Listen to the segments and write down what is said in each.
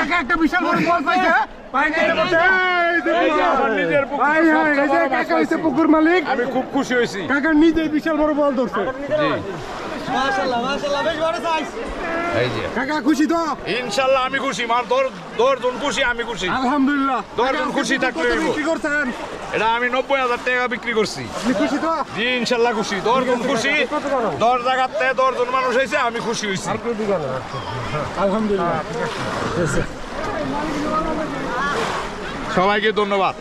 কাকা একটা বিশাল বড় বল পাইছে কাকা হইছে পুকুর মালিক। আমি খুব খুশি হয়েছি। কাকা নিজে বিশাল বড় বল ধরছে। জি মাশাআল্লাহ মাশাআল্লাহ বেশ বড় সাইজ। এই যে কাকা খুশি তো? ইনশাআল্লাহ আমি খুশি। মার দশজন খুশি, আমি খুশি। আলহামদুলিল্লাহ। দশজন খুশি থাকলে কি করছেন? এটা আমি 90,000 টাকা বিক্রি করছি। আপনি খুশি তো? জি ইনশাআল্লাহ খুশি। 10জন খুশি, 10 জায়গাতে 10জন মানুষ হয়েছে, আমি খুশি হয়েছি। আলহামদুলিল্লাহ। সবাইকে ধন্যবাদ।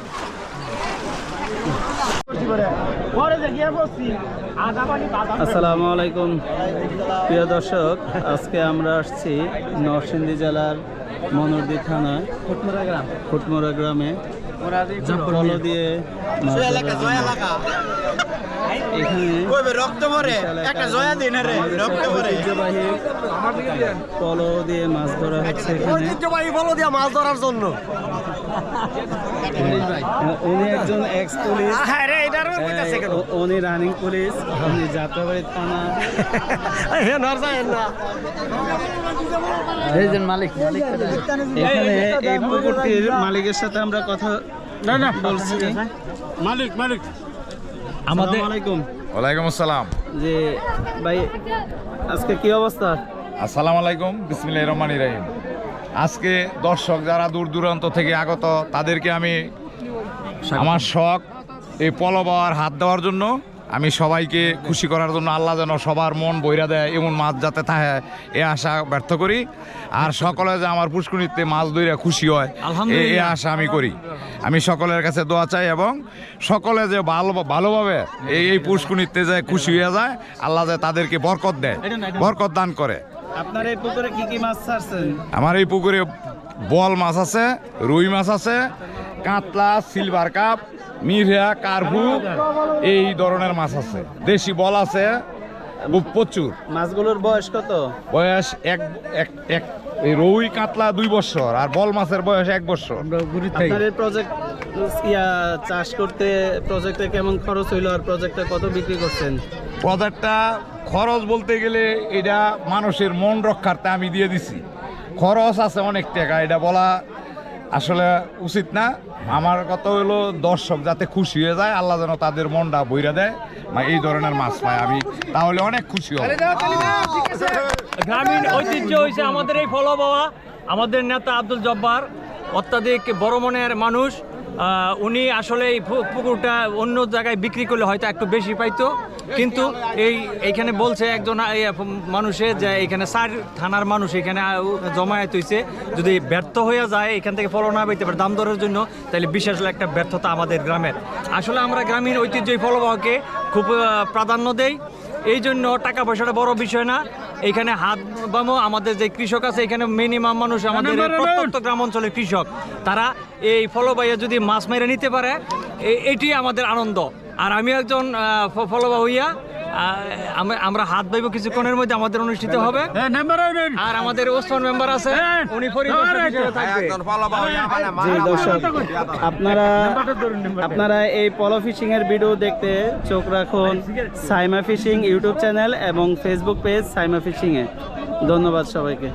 আসসালামু আলাইকুম প্রিয় দর্শক, আজকে আমরা আসছি নরসিংদী জেলার মনোরদী থানায় ফুটমোড়া গ্রামে পল দিয়ে মাছ ধরা। এখানে ঐতিহ্যবাহী পল দিয়ে মাছ ধরা হচ্ছে। মাছ ধরার জন্য উনি একজন এক্স পুলিশ, উনি রানিং পুলিশ, উনি যাত্রাবাড়ি থানা এখানে এই পুকুরটির মালিকের সাথে আমরা কথা বলছি। মালিক আমাদের আলাইকুম। ওয়ালাইকুম আসসালাম। যে ভাই আজকে কি অবস্থা? আসসালামু আলাইকুম, বিসমিল্লাহির রহমানির রহিম। আজকে দর্শক যারা দূর দূরান্ত থেকে আগত, তাদেরকে আমি আমার শখ এই পলবার হাত দেওয়ার জন্য, আমি সবাইকে খুশি করার জন্য, আল্লাহ যেন সবার মন বইরা দেয় এমন মাছ যাতে থাকে এ আশা ব্যর্থ করি। আর সকলে যে আমার পুষ্করিণীতে মাছ ধইরা খুশি হয় এ আশা আমি করি। আমি সকলের কাছে দোয়া চাই এবং সকলে যে ভালোভাবে এই পুষ্করিণীতে যে খুশি হয়ে যায়, আল্লাহ যে তাদেরকে বরকত দেয়, বরকত দান করে। আপনার এই পুকুরে কি কি মাছ ছাড়ছেন? আমার এই পুকুরে বল মাছ আছে, রুই মাছ আছে, কাতলা, সিলভার কাপ, মিরহা, কার্পু, এই ধরনের মাছ আছে। দেশি বল আছে প্রচুর। মাছগুলোর বয়স কত? বয়স এক এই রুই কাতলা 2 বছর আর বল মাছের বয়স 1 বছর। আপনার এই প্রজেক্ট চাষ করতে প্রজেক্টে কেমন খরচ হইলো আর প্রজেক্টটা কত বিক্রি করছেন? প্রজেক্টটা খরচ বলতে গেলে এটা মানুষের মন রক্ষার্থে আমি দিয়ে দিছি। খরচ আছে অনেক টাকা, এটা বলা আসলে উচিত না। আমার কথা হলো দর্শক যাতে খুশি হয়ে যায়, আল্লাহ যেন তাদের মনটা বইরা দেয়, এই ধরনের মাছ পায়, আমি তাহলে অনেক খুশি হব। গ্রামীণ ঐতিহ্য হয়েছে আমাদের এই ফল বাবা। আমাদের নেতা আব্দুল জব্বার অত্যাধিক বড় মনের মানুষ। উনি আসলে এই পুকুরটা অন্য জায়গায় বিক্রি করলে হয়তো একটু বেশি পাইতো, কিন্তু এইখানে বলছে একজন মানুষে যে এখানে 4 থানার মানুষ এখানে জমায়েত হয়েছে, যদি ব্যর্থ হয়ে যায় এখান থেকে ফল না পেতে পারে দাম দরের জন্য, তাহলে বিশেষ একটা ব্যর্থতা আমাদের গ্রামের। আসলে আমরা গ্রামীণ ঐতিহ্য ফলবাহকে খুব প্রাধান্য দেই, এই জন্য টাকা পয়সাটা বড় বিষয় না। এখানে হাত বামো আমাদের যে কৃষক আছে, এখানে মিনিমাম মানুষ আমাদের প্রত্যন্ত গ্রাম অঞ্চলের কৃষক, তারা এই ফলবাইয়া যদি মাছ মেরে নিতে পারে এটি আমাদের আনন্দ। আর আমি একজন ফলবা হইয়া আমরা হাত বাইব কিছুক্ষণের মধ্যে আমাদের অনুষ্ঠিত হবে। আর আমাদের ওসমান মেম্বার আছে, উনি আপনারা এই পলো ফিশিং এর ভিডিও দেখতে চোখ রাখুন সাইমা ফিশিং ইউটিউব চ্যানেল এবং ফেসবুক পেজ সাইমা ফিশিং এ। ধন্যবাদ সবাইকে।